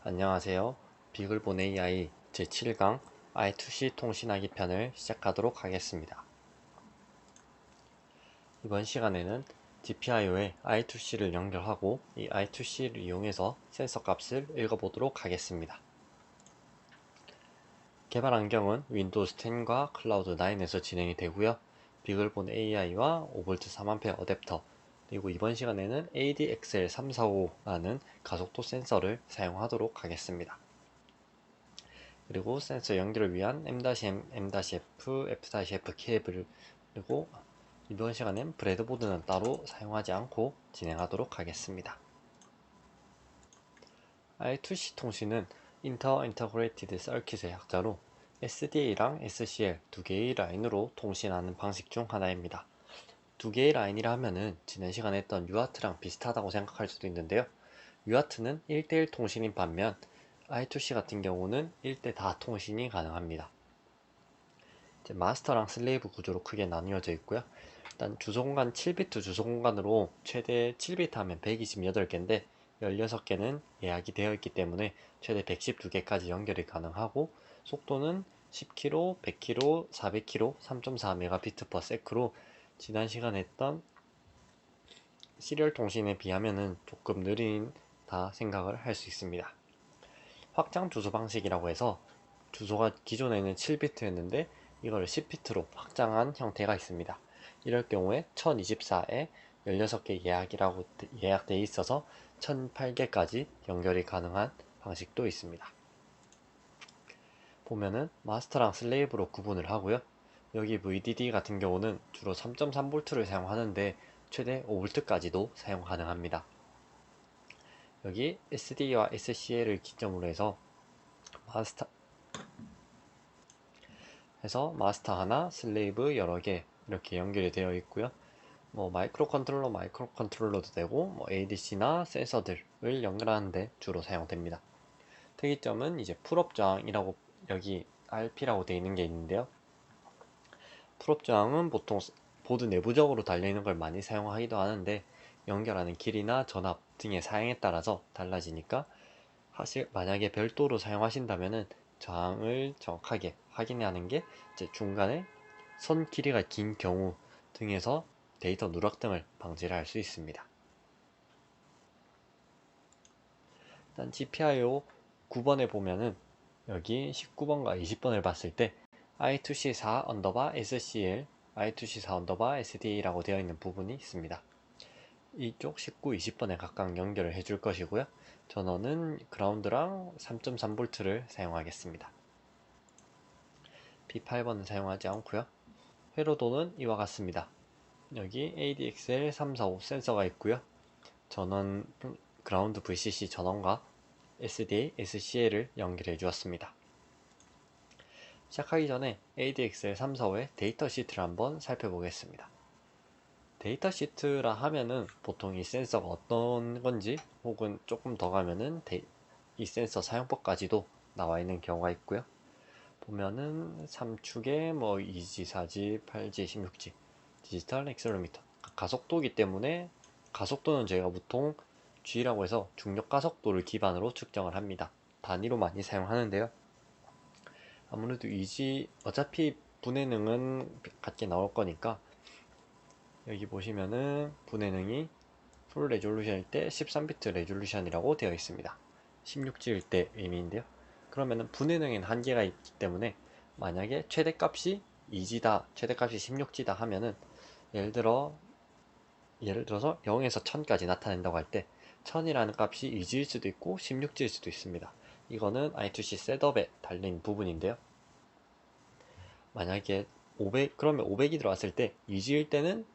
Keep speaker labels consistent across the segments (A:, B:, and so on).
A: 안녕하세요. 비글본 AI 제7강 I2C 통신하기 편을 시작하도록 하겠습니다. 이번 시간에는 GPIO에 I2C를 연결하고 이 I2C를 이용해서 센서 값을 읽어보도록 하겠습니다. 개발 환경은 윈도우즈 10과 클라우드 9에서 진행이 되고요. 비글본 AI와 5V 4A 어댑터, 그리고 이번 시간에는 ADXL345라는 가속도 센서를 사용하도록 하겠습니다. 그리고 센서 연결을 위한 M-M, M-F, F-F 케이블, 그리고 이번 시간엔 브레드보드는 따로 사용하지 않고 진행하도록 하겠습니다. I2C 통신은 인터그레이티드 서킷의 약자로 SDA랑 SCL 두 개의 라인으로 통신하는 방식 중 하나입니다. 두 개의 라인이라 하면은 지난 시간에 했던 UART랑 비슷하다고 생각할 수도 있는데요. UART는 1대1 통신인 반면 I2C 같은 경우는 1대 다 통신이 가능합니다. 마스터랑 슬레이브 구조로 크게 나뉘어져 있고요. 일단 주소공간 7비트 주소공간으로 최대 7비트 하면 128개인데 16개는 예약이 되어 있기 때문에 최대 112개까지 연결이 가능하고, 속도는 10km, 100km, 400km, 3.4Mbps/s로 지난 시간에 했던 시리얼 통신에 비하면은 조금 느린다 생각을 할 수 있습니다. 확장 주소 방식이라고 해서 주소가 기존에는 7비트였는데 이걸 10비트로 확장한 형태가 있습니다. 이럴 경우에 1024에 16개 예약되어 있어서 1008개까지 연결이 가능한 방식도 있습니다. 보면은 마스터랑 슬레이브로 구분을 하고요. 여기 VDD 같은 경우는 주로 3.3V를 사용하는데 최대 5V까지도 사용 가능합니다. 여기 SD와 SCL을 기점으로 해서 마스터 하나, 슬레이브 여러 개 이렇게 연결이 되어 있고요. 마이크로 컨트롤러도 되고, ADC나 센서들을 연결하는데 주로 사용됩니다. 특이점은 이제 풀업 저항이라고 여기 RP라고 되어 있는 게 있는데요. 풀업 저항은 보통 보드 내부적으로 달려있는 걸 많이 사용하기도 하는데 연결하는 길이나 전압 등의 사양에 따라서 달라지니까, 사실 만약에 별도로 사용하신다면은 저항을 정확하게 확인하는 게 이제 중간에 선 길이가 긴 경우 등에서 데이터 누락 등을 방지를 할 수 있습니다. 일단 GPIO 9번에 보면은 여기 19번과 20번을 봤을 때 I2C4_SCL, I2C4_SDA라고 되어 있는 부분이 있습니다. 이쪽 19, 20번에 각각 연결을 해줄 것이고요. 전원은 그라운드랑 3.3V를 사용하겠습니다. P8번은 사용하지 않고요. 회로도는 이와 같습니다. 여기 ADXL345 센서가 있고요. 전원 그라운드 VCC 전원과 SDA, SCL을 연결해 주었습니다. 시작하기 전에 ADXL345의 데이터 시트를 한번 살펴보겠습니다. 데이터 시트라 하면은 보통 이 센서가 어떤 건지, 혹은 조금 더 가면은 이 센서 사용법까지도 나와 있는 경우가 있고요. 보면은 3축에 2G, 4G, 8G, 16G 디지털 액셀로미터, 가속도기 때문에 가속도는 저희가 보통 G라고 해서 중력 가속도를 기반으로 측정을 합니다. 단위로 많이 사용하는데요. 아무래도 어차피 분해능은 같게 나올 거니까 여기 보시면은 분해능이 풀 레졸루션일 때 13비트 레졸루션이라고 되어 있습니다. 16G일 때 의미인데요. 그러면은 분해능에는 한계가 있기 때문에 만약에 최대값이 2G다, 최대값이 16G다 하면은 예를 들어서 0에서 1000까지 나타낸다고 할 때 1000이라는 값이 2G일 수도 있고 16G일 수도 있습니다. 이거는 I2C 셋업에 달린 부분인데요. 만약에 그러면 500이 들어왔을 때 2G일 때는,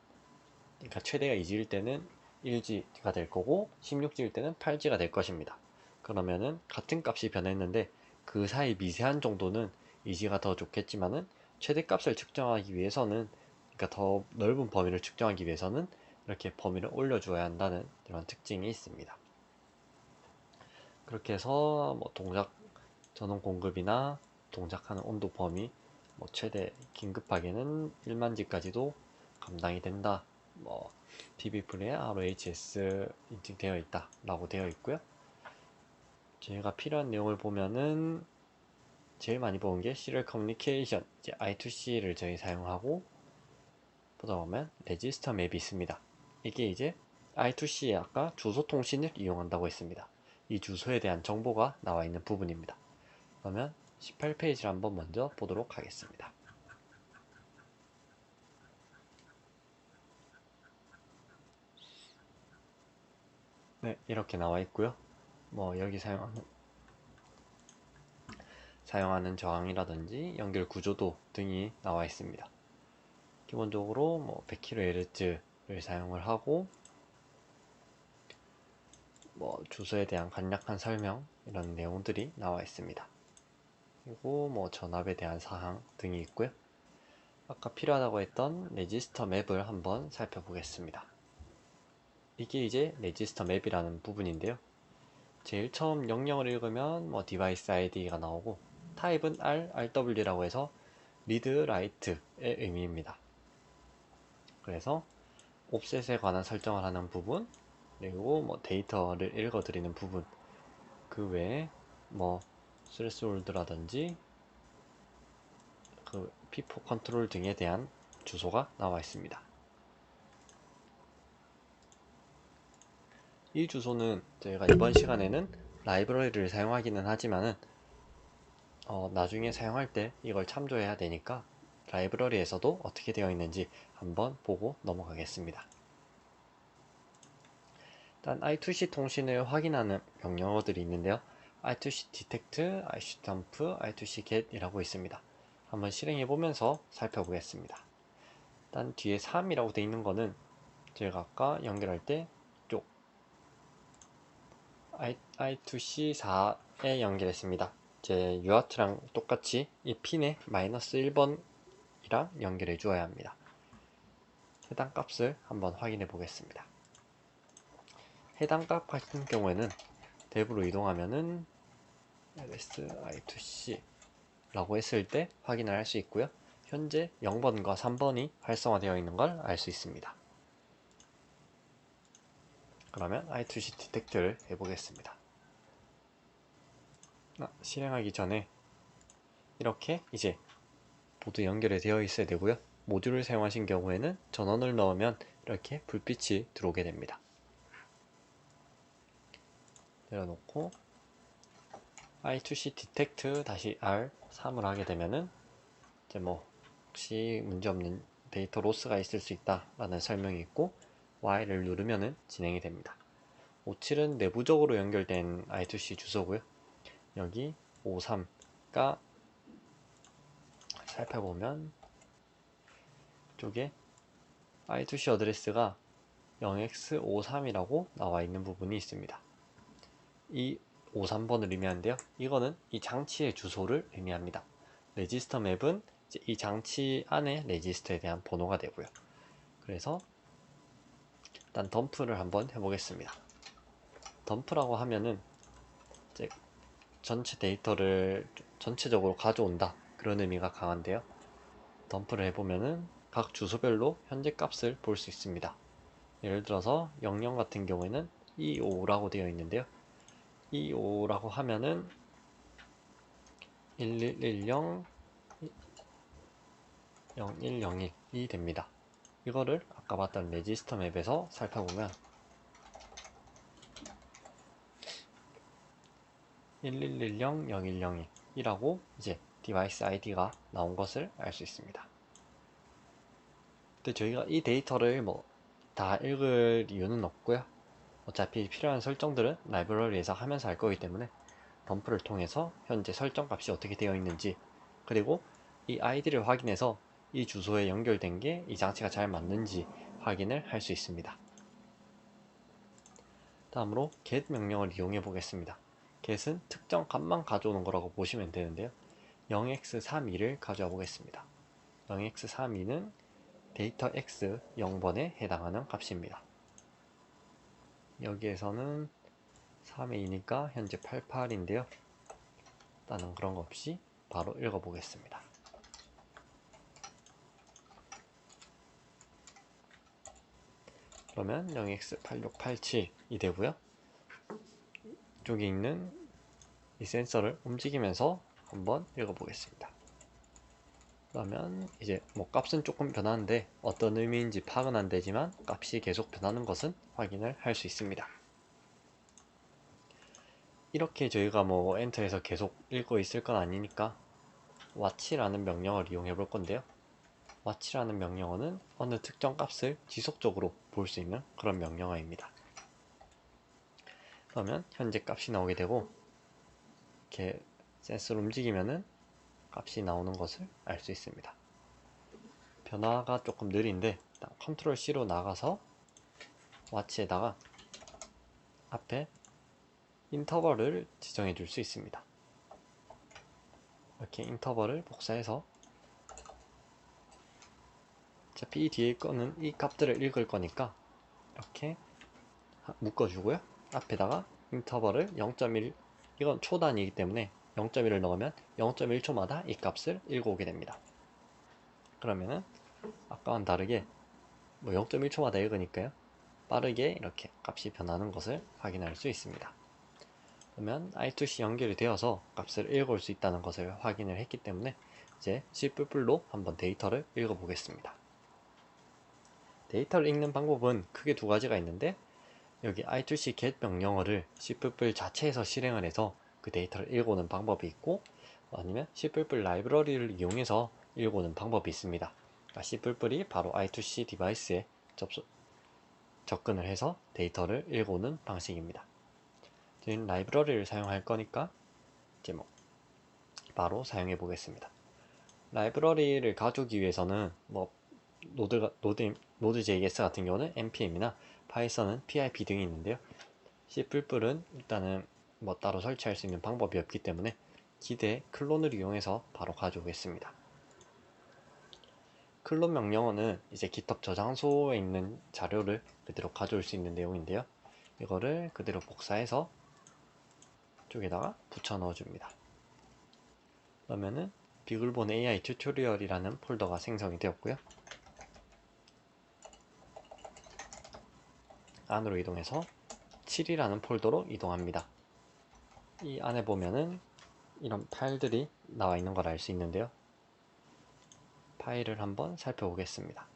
A: 그러니까 최대가 2G일 때는 1G가 될 거고 16G일 때는 8G가 될 것입니다. 그러면은 같은 값이 변했는데 그 사이 미세한 정도는 2G가 더 좋겠지만은 최대값을 측정하기 위해서는, 그러니까 더 넓은 범위를 측정하기 위해서는 이렇게 범위를 올려줘야 한다는 이런 특징이 있습니다. 그렇게 해서 전원 공급이나 동작하는 온도 범위, 최대 긴급하게는 1만지까지도 감당이 된다. DB풀에 ROHS 인증되어 있다 라고 되어 있고요. 제가 필요한 내용을 보면은 제일 많이 본 게 Serial Communication, 이제 I2C를 저희 사용하고, 보다 보면 레지스터 맵이 있습니다. 이게 이제 I2C의 아까 주소 통신을 이용한다고 했습니다. 이 주소에 대한 정보가 나와 있는 부분입니다. 그러면 18페이지를 한번 먼저 보도록 하겠습니다. 네, 이렇게 나와 있고요. 뭐 여기 사용하는 저항이라든지 연결 구조도 등이 나와 있습니다. 기본적으로 뭐 100kHz를 사용을 하고, 뭐 주소에 대한 간략한 설명, 이런 내용들이 나와 있습니다. 그리고 뭐 전압에 대한 사항 등이 있고요. 아까 필요하다고 했던 레지스터 맵을 한번 살펴보겠습니다. 이게 이제 레지스터 맵이라는 부분인데요. 제일 처음 영역을 읽으면 뭐 디바이스 아이디가 나오고, 타입은 RW라고 해서 리드 라이트의 의미입니다. 그래서 옵셋에 관한 설정을 하는 부분, 그리고 뭐 데이터를 읽어드리는 부분, 그 외에 뭐 스레스홀드라든지 그 P4 컨트롤 등에 대한 주소가 나와 있습니다. 이 주소는 저희가 이번 시간에는 라이브러리를 사용하기는 하지만은 나중에 사용할 때 이걸 참조해야 되니까 라이브러리에서도 어떻게 되어 있는지 한번 보고 넘어가겠습니다. 일단 I2C 통신을 확인하는 명령어들이 있는데요. I2C detect, I2C dump, I2C get 이라고 있습니다. 한번 실행해 보면서 살펴보겠습니다. 일단 뒤에 3이라고 되어 있는 거는 저희가 아까 연결할 때 이쪽 I2C4에 연결했습니다. 제 UART랑 똑같이 이 핀에 -1번이랑 연결해 주어야 합니다. 해당 값을 한번 확인해 보겠습니다. 해당 값 같은 경우에는 탭으로 이동하면은 ls I2C 라고 했을 때 확인을 할 수 있고요. 현재 0번과 3번이 활성화되어 있는 걸 알 수 있습니다. 그러면 I2C 디텍트를 해보겠습니다. 실행하기 전에 이렇게 이제 모두 연결이 되어 있어야 되고요. 모듈을 사용하신 경우에는 전원을 넣으면 이렇게 불빛이 들어오게 됩니다. 내려놓고 I2C detect -R3을 하게 되면은 이제 뭐 혹시 문제없는 데이터 로스가 있을 수 있다 라는 설명이 있고, Y를 누르면은 진행이 됩니다. 57은 내부적으로 연결된 I2C 주소고요. 여기 53가 살펴보면 이쪽에 I2C 어드레스가 0x53이라고 나와 있는 부분이 있습니다. 이 53번을 의미하는데요. 이거는 이 장치의 주소를 의미합니다. 레지스터 맵은 이 장치 안에 레지스터에 대한 번호가 되고요. 그래서 일단 덤프를 한번 해보겠습니다. 덤프라고 하면은 이제 전체 데이터를 전체적으로 가져온다, 그런 의미가 강한데요. 덤프를 해보면은 각 주소별로 현재 값을 볼 수 있습니다. 예를 들어서 00 같은 경우에는 25라고 되어 있는데요. 25라고 하면은 1110 0101이 됩니다. 이거를 아까 봤던 레지스터 맵에서 살펴보면 11100102이라고 이제 디바이스 아이디가 나온 것을 알 수 있습니다. 근데 저희가 이 데이터를 뭐 다 읽을 이유는 없고요. 어차피 필요한 설정들은 라이브러리에서 하면서 할 거기 때문에 덤프를 통해서 현재 설정 값이 어떻게 되어 있는지, 그리고 이 아이디를 확인해서 이 주소에 연결된 게 이 장치가 잘 맞는지 확인을 할 수 있습니다. 다음으로 get 명령을 이용해 보겠습니다. get은 특정 값만 가져오는 거라고 보시면 되는데요. 0x32를 가져와 보겠습니다. 0x32는 데이터 x 0번에 해당하는 값입니다. 여기에서는 3에 2니까 현재 88인데요. 일단은 그런 거 없이 바로 읽어보겠습니다. 그러면 0x8687이 되고요. 이쪽에 있는 이 센서를 움직이면서 한번 읽어보겠습니다. 그러면 이제 뭐 값은 조금 변하는데 어떤 의미인지 파악은 안 되지만 값이 계속 변하는 것은 확인을 할 수 있습니다. 이렇게 저희가 뭐 엔터에서 계속 읽고 있을 건 아니니까 watch라는 명령어를 이용해 볼 건데요. watch라는 명령어는 어느 특정 값을 지속적으로 볼 수 있는 그런 명령어입니다. 그러면 현재 값이 나오게 되고 이렇게 센서를 움직이면은 값이 나오는 것을 알 수 있습니다. 변화가 조금 느린데 컨트롤 C로 나가서 watch에다가 앞에 인터벌을 지정해 줄 수 있습니다. 이렇게 인터벌을 복사해서 어차피 이 뒤에 거는 이 값들을 읽을 거니까 이렇게 묶어주고요. 앞에다가 인터벌을 0.1, 이건 초단위이기 때문에 0.1을 넣으면 0.1초마다 이 값을 읽어오게 됩니다. 그러면은 아까와는 다르게 뭐 0.1초마다 읽으니까요. 빠르게 이렇게 값이 변하는 것을 확인할 수 있습니다. 그러면 I2C 연결이 되어서 값을 읽어올 수 있다는 것을 확인을 했기 때문에 이제 C++로 한번 데이터를 읽어보겠습니다. 데이터를 읽는 방법은 크게 두 가지가 있는데 여기 I2C get 명령어를 C++ 자체에서 실행을 해서 그 데이터를 읽어오는 방법이 있고 아니면 C++ 라이브러리를 이용해서 읽어오는 방법이 있습니다. C++이 바로 I2C 디바이스에 접근을 해서 데이터를 읽어오는 방식입니다. 저희는 라이브러리를 사용할 거니까 이제 뭐 바로 사용해 보겠습니다. 라이브러리를 가져오기 위해서는 뭐 Node.js 같은 경우는 npm이나 파이썬은 pip 등이 있는데요. C++은 일단은 뭐 따로 설치할 수 있는 방법이 없기 때문에 기대 클론을 이용해서 바로 가져오겠습니다. 클론 명령어는 이제 GitHub 저장소에 있는 자료를 그대로 가져올 수 있는 내용인데요. 이거를 그대로 복사해서 쪽에다가 붙여 넣어줍니다. 그러면은 비글본 AI 튜토리얼이라는 폴더가 생성이 되었고요. 안으로 이동해서 7이라는 폴더로 이동합니다. 이 안에 보면은 이런 파일들이 나와 있는 걸 알 수 있는데요. 파일을 한번 살펴보겠습니다.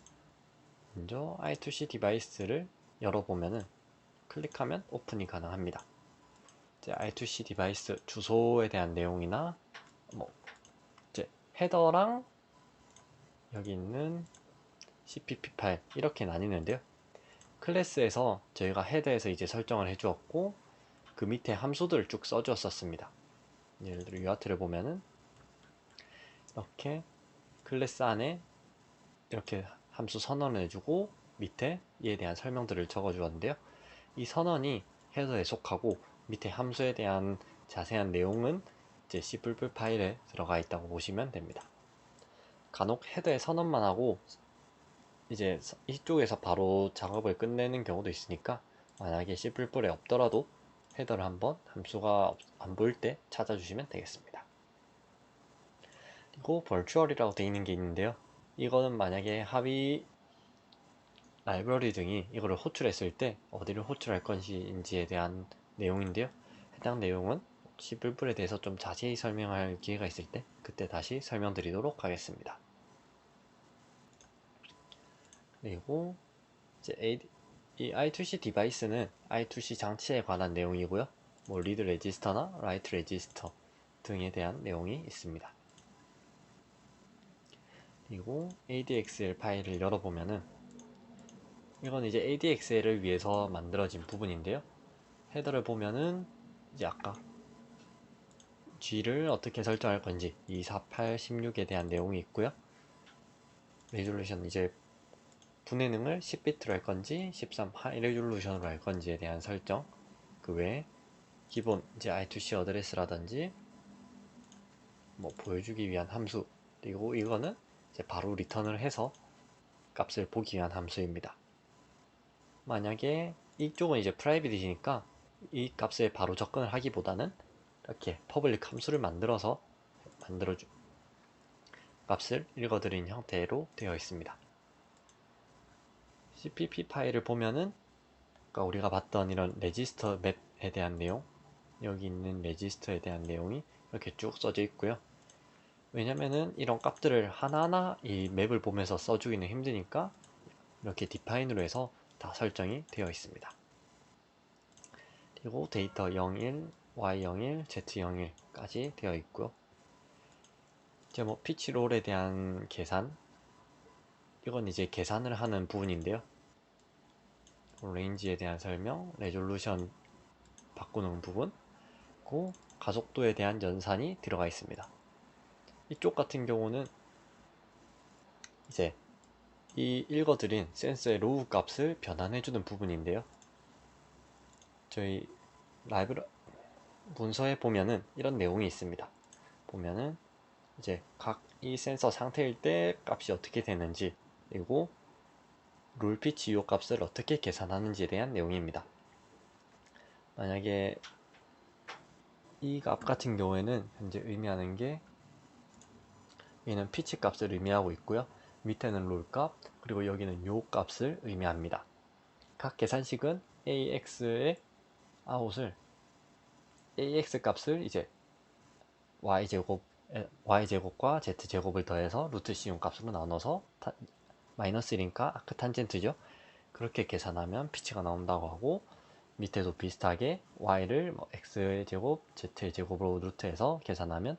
A: 먼저 I2C 디바이스를 열어보면은 클릭하면 오픈이 가능합니다. 이제 I2C 디바이스 주소에 대한 내용이나 뭐 이제 헤더랑 여기 있는 CPP 파일 이렇게 나뉘는데요. 클래스에서 저희가 헤더에서 이제 설정을 해주었고 그 밑에 함수들을 쭉 써주었었습니다. 예를 들어 UART를 보면은 이렇게 클래스 안에 이렇게 함수 선언을 해주고 밑에 이에 대한 설명들을 적어주었는데요. 이 선언이 헤더에 속하고 밑에 함수에 대한 자세한 내용은 이제 C++ 파일에 들어가 있다고 보시면 됩니다. 간혹 헤더에 선언만 하고 이제 이쪽에서 바로 작업을 끝내는 경우도 있으니까 만약에 C++에 없더라도 헤더를 한번 함수가 안 보일 때 찾아주시면 되겠습니다. 그리고 virtual이라고 되어 있는 게 있는데요. 이거는 만약에 하위 라이브러리 등이 이거를 호출했을 때 어디를 호출할 것인지에 대한 내용인데요. 해당 내용은 C++에 대해서 좀 자세히 설명할 기회가 있을 때 그때 다시 설명드리도록 하겠습니다. 그리고 이제 이 I2C 디바이스는 I2C 장치에 관한 내용이고요. 뭐 리드 레지스터나 라이트 레지스터 등에 대한 내용이 있습니다. 그리고 ADXL 파일을 열어보면은 이건 이제 ADXL을 위해서 만들어진 부분인데요. 헤더를 보면은 이제 아까 G를 어떻게 설정할 건지 248, 16에 대한 내용이 있고요. 레졸루션 이제 분해능을 10비트로 할 건지 13 하이 레졸루션으로 할 건지에 대한 설정, 그 외에 기본 이제 I2C 어드레스라든지 뭐 보여주기 위한 함수, 그리고 이거는 이제 바로 리턴을 해서 값을 보기 위한 함수입니다. 만약에 이쪽은 이제 프라이빗이니까 이 값에 바로 접근을 하기보다는 이렇게 퍼블릭 함수를 만들어서 값을 읽어드리는 형태로 되어 있습니다. CPP 파일을 보면은 아까 우리가 봤던 이런 레지스터 맵에 대한 내용, 여기 있는 레지스터에 대한 내용이 이렇게 쭉 써져 있고요. 왜냐면은 이런 값들을 하나하나 이 맵을 보면서 써주기는 힘드니까 이렇게 디파인으로 해서 다 설정이 되어 있습니다. 그리고 데이터 01, Y01, Z01까지 되어 있고요. 이제 뭐 피치 롤에 대한 계산, 이건 이제 계산을 하는 부분인데요. 레인지에 대한 설명, 레졸루션 바꾸는 부분, 그 가속도에 대한 연산이 들어가 있습니다. 이쪽 같은 경우는 이제 이 읽어드린 센서의 로우 값을 변환해주는 부분인데요. 저희 라이브러 문서에 보면은 이런 내용이 있습니다. 보면은 이제 각 이 센서 상태일 때 값이 어떻게 되는지, 그리고 롤 피치 요 값을 어떻게 계산하는지에 대한 내용입니다. 만약에 이 값 같은 경우에는 현재 의미하는 게, 얘는 피치 값을 의미하고 있고요. 밑에는 롤 값, 그리고 여기는 요 값을 의미합니다. 각 계산식은 AX의 아웃을 AX 값을 이제 Y제곱과 Z제곱을 더해서 루트 C용 값으로 나눠서 마이너스 1이니까 아크탄젠트죠. 그렇게 계산하면 피치가 나온다고 하고, 밑에도 비슷하게 Y를 뭐 X의 제곱, Z의 제곱으로 루트해서 계산하면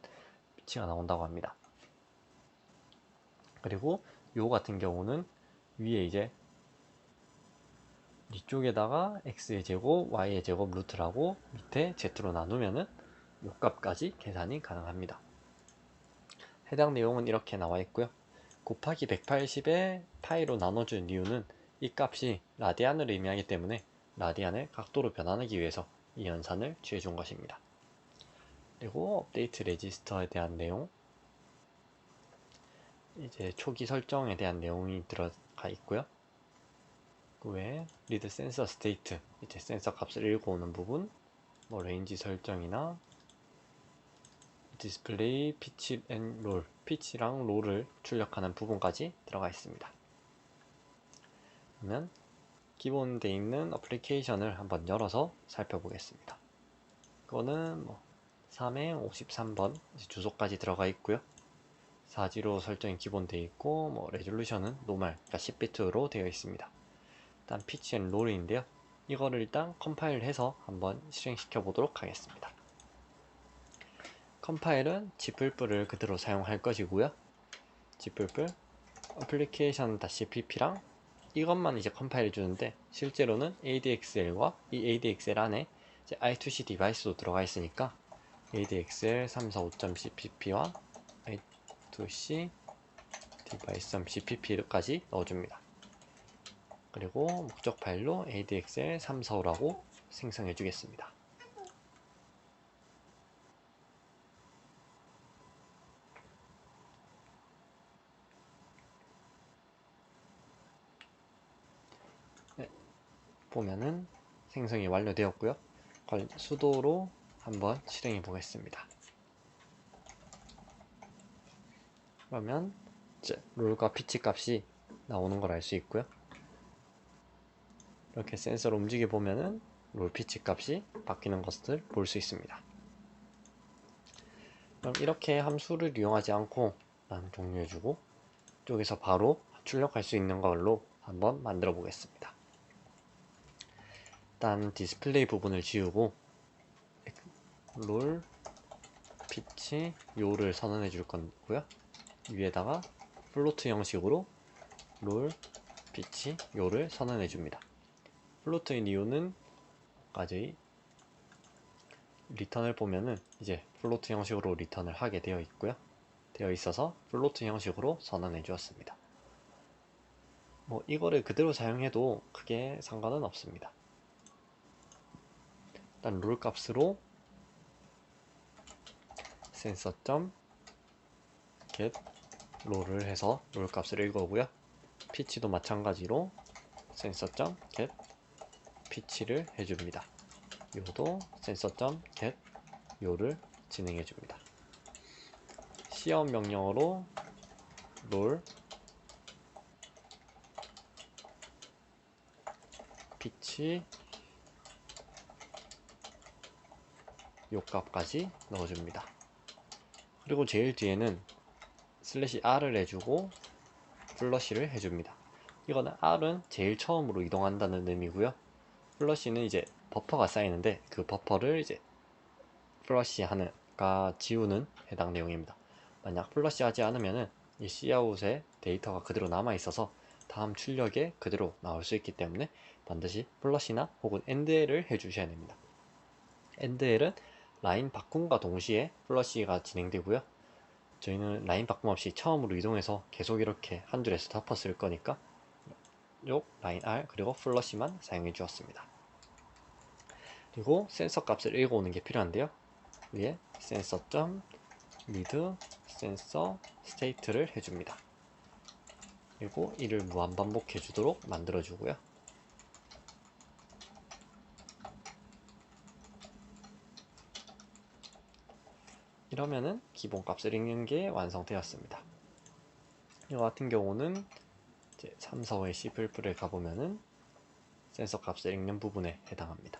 A: 피치가 나온다고 합니다. 그리고 요 같은 경우는 위에 이제 이쪽에다가 X의 제곱, Y의 제곱 루트라고 밑에 Z로 나누면은 요 값까지 계산이 가능합니다. 해당 내용은 이렇게 나와 있고요. 곱하기 180에 파이로 나눠준 이유는 이 값이 라디안을 의미하기 때문에 라디안을 각도로 변환하기 위해서 이 연산을 취해준 것입니다. 그리고 업데이트 레지스터에 대한 내용, 이제 초기 설정에 대한 내용이 들어가 있고요. 그 외에 리드 센서 스테이트, 이제 센서 값을 읽어오는 부분, 뭐 레인지 설정이나 디스플레이 피치 앤 롤, 피치랑 롤을 출력하는 부분까지 들어가 있습니다. 그러면 기본 되어 있는 어플리케이션을 한번 열어서 살펴보겠습니다. 그거는 뭐 3행53번 주소까지 들어가 있고요. 4지로 설정이 기본 되어 있고, 뭐 레졸루션은 노멀, 그러니까 10비트로 되어 있습니다. 일단 피치 앤 롤인데요. 이거를 일단 컴파일 해서 한번 실행시켜 보도록 하겠습니다. 컴파일은 지플플을 그대로 사용할 것이고요. 지플플 application-pp랑 이것만 이제 컴파일 해주는데, 실제로는 ADXL과 이 ADXL 안에 이제 I2C 디바이스도 들어가 있으니까 ADXL 345.cpp와 I2C device.cpp까지 넣어줍니다. 그리고 목적 파일로 ADXL 345라고 생성해 주겠습니다. 네, 보면은 생성이 완료되었고요. 수도로 한번 실행해 보겠습니다. 그러면 이제 롤과 피치 값이 나오는 걸 알 수 있고요. 이렇게 센서를 움직여 보면은 롤 피치 값이 바뀌는 것을 볼 수 있습니다. 그럼 이렇게 함수를 이용하지 않고 난 종료해주고, 이쪽에서 바로 출력할 수 있는 걸로 한번 만들어 보겠습니다. 일단 디스플레이 부분을 지우고 롤 피치 요를 선언해 줄 거고요. 위에다가 플로트 형식으로 롤 피치 요를 선언해 줍니다. 플로트인 이유는 까지 리턴을 보면은 이제 플로트 형식으로 리턴을 하게 되어 있어서 플로트 형식으로 선언해 주었습니다. 뭐 이거를 그대로 사용해도 크게 상관은 없습니다. 일단 롤 값으로 sensor.get 롤을 해서 롤 값을 읽어오고요. 피치도 마찬가지로 sensor.get 피치를 해줍니다. 요도 sensor.get 요를 진행해줍니다. 시험 명령어로 롤 피치 요 값까지 넣어줍니다. 그리고 제일 뒤에는 슬래시 R을 해주고 플러시를 해줍니다. 이거는 R은 제일 처음으로 이동한다는 의미고요. 플러시는 이제 버퍼가 쌓이는데 그 버퍼를 이제 플러시 하는가 지우는 해당 내용입니다. 만약 플러시 하지 않으면은 이 Cout에 데이터가 그대로 남아 있어서 다음 출력에 그대로 나올 수 있기 때문에 반드시 플러시나 혹은 endl을 해주셔야 됩니다. endl은 라인 바꿈과 동시에 플러시가 진행되고요. 저희는 라인 바꿈 없이 처음으로 이동해서 계속 이렇게 한 줄에서 덮었을 거니까 요 라인 R 그리고 플러시만 사용해 주었습니다. 그리고 센서 값을 읽어오는 게 필요한데요. 위에 sensor.read sensor state를 해줍니다. 그리고 이를 무한반복해 주도록 만들어 주고요. 이러면은 기본 값을 읽는 게 완성되었습니다. 이와 같은 경우는 이제 3, 4, 5의 C++에 가보면은 센서 값을 읽는 부분에 해당합니다.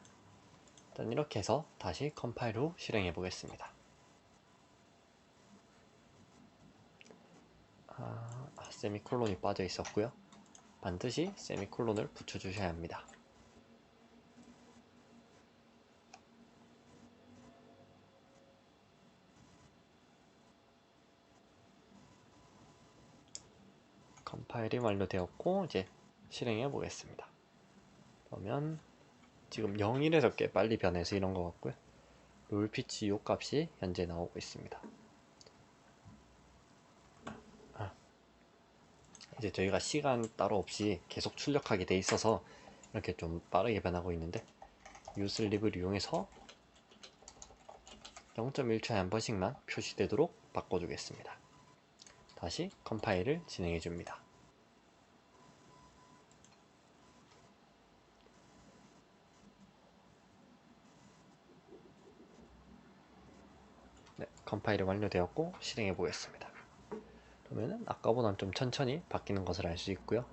A: 일단 이렇게 해서 다시 컴파일 후 실행해 보겠습니다. 세미콜론이 빠져 있었고요. 반드시 세미콜론을 붙여 주셔야 합니다. 컴파일이 완료되었고 이제 실행해 보겠습니다. 그러면 지금 0일에서 꽤 빨리 변해서 이런 것 같고요. 롤피치 요 값이 현재 나오고 있습니다. 이제 저희가 시간 따로 없이 계속 출력하게 돼 있어서 이렇게 좀 빠르게 변하고 있는데 uSleep을 이용해서 0.1초에 한 번씩만 표시되도록 바꿔주겠습니다. 다시 컴파일을 진행해 줍니다. 네, 컴파일이 완료되었고 실행해 보겠습니다. 그러면은 아까보다는 좀 천천히 바뀌는 것을 알 수 있고요.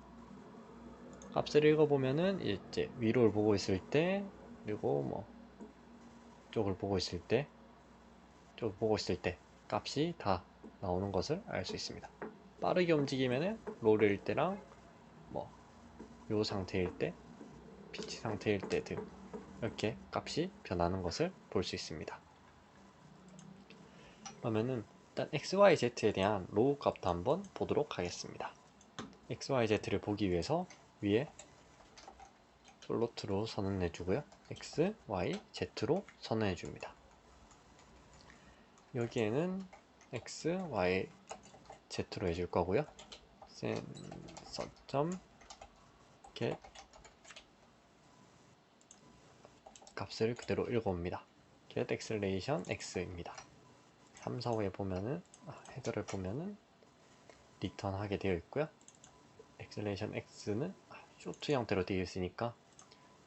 A: 값을 읽어보면은 이제 위로를 보고 있을 때 그리고 뭐 쪽을 보고 있을 때 쪽을 보고 있을 때 값이 다 나오는 것을 알 수 있습니다. 빠르게 움직이면은 롤일 때랑 뭐 요 상태일 때 피치 상태일 때 등 이렇게 값이 변하는 것을 볼 수 있습니다. 그러면은 일단 XYZ에 대한 로우 값도 한번 보도록 하겠습니다. XYZ를 보기 위해서 위에 플로트로 선언해 주고요. X, Y, Z로 선언해 줍니다. 여기에는 X, Y, Z로 해줄 거고요. sensor.get 값을 그대로 읽어옵니다. get acceleration x입니다. 3, 4, 5에 보면은 헤더를 보면은 리턴 하게 되어 있고요. acceleration x는 쇼트 형태로 되어 있으니까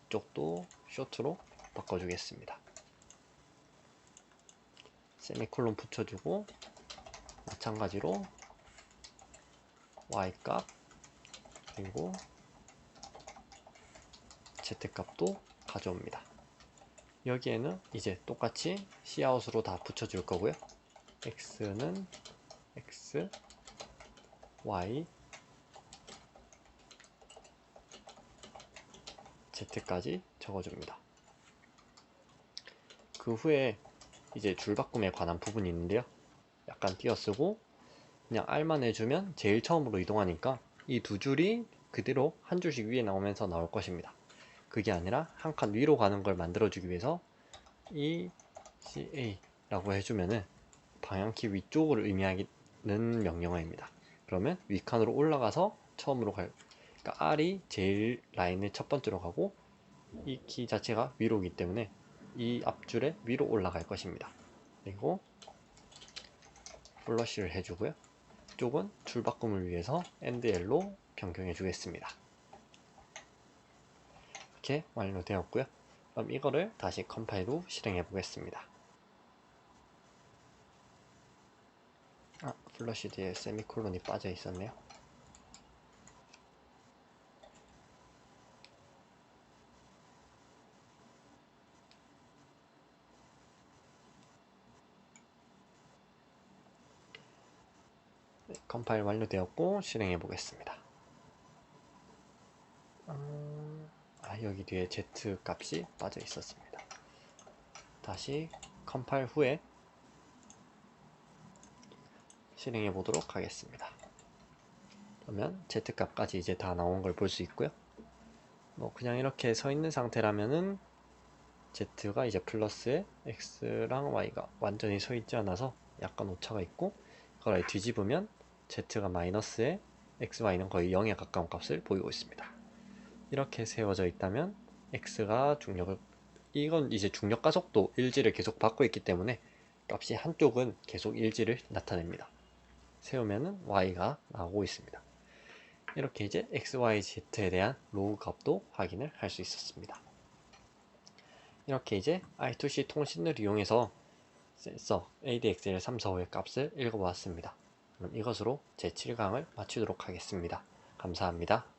A: 이쪽도 쇼트로 바꿔주겠습니다. 세미콜론 붙여주고 마찬가지로 y 값 그리고 z 값도 가져옵니다. 여기에는 이제 똑같이 cout으로 다 붙여줄 거고요. x는 x, y, z까지 적어줍니다. 그 후에 이제 줄바꿈에 관한 부분이 있는데요. 약간 띄어쓰고 그냥 R만 해주면 제일 처음으로 이동하니까 이 두 줄이 그대로 한 줄씩 위에 나오면서 나올 것입니다. 그게 아니라 한 칸 위로 가는 걸 만들어주기 위해서 ECA라고 해주면은 방향키 위쪽을 의미하는 명령어입니다. 그러면 윗칸으로 올라가서 처음으로 그러니까 R이 제일 라인의 첫 번째로 가고 이 키 자체가 위로이기 때문에 이 앞줄에 위로 올라갈 것입니다. 그리고 플러시를 해주고요. 이쪽은 줄바꿈을 위해서 endl로 변경해 주겠습니다. 이렇게 완료되었고요. 그럼 이거를 다시 컴파일 후 실행해 보겠습니다. 플러시 뒤에 세미콜론이 빠져 있었네요. 컴파일 완료되었고 실행해 보겠습니다. 여기 뒤에 Z 값이 빠져 있었습니다. 다시 컴파일 후에 실행해 보도록 하겠습니다. 그러면 Z 값까지 이제 다 나온 걸 볼 수 있고요. 뭐 그냥 이렇게 서 있는 상태라면은 Z가 이제 플러스에 X랑 Y가 완전히 서 있지 않아서 약간 오차가 있고, 그걸 뒤집으면 Z가 마이너스에 X, Y는 거의 0에 가까운 값을 보이고 있습니다. 이렇게 세워져 있다면 X가 중력을, 이건 이제 중력 가속도 일지를 계속 받고 있기 때문에 값이 한쪽은 계속 일지를 나타냅니다. 세우면은 Y가 나오고 있습니다. 이렇게 이제 X, Y, Z에 대한 로우 값도 확인을 할 수 있었습니다. 이렇게 이제 I2C 통신을 이용해서 센서 ADXL 345의 값을 읽어보았습니다. 그럼 이것으로 제 7강을 마치도록 하겠습니다. 감사합니다.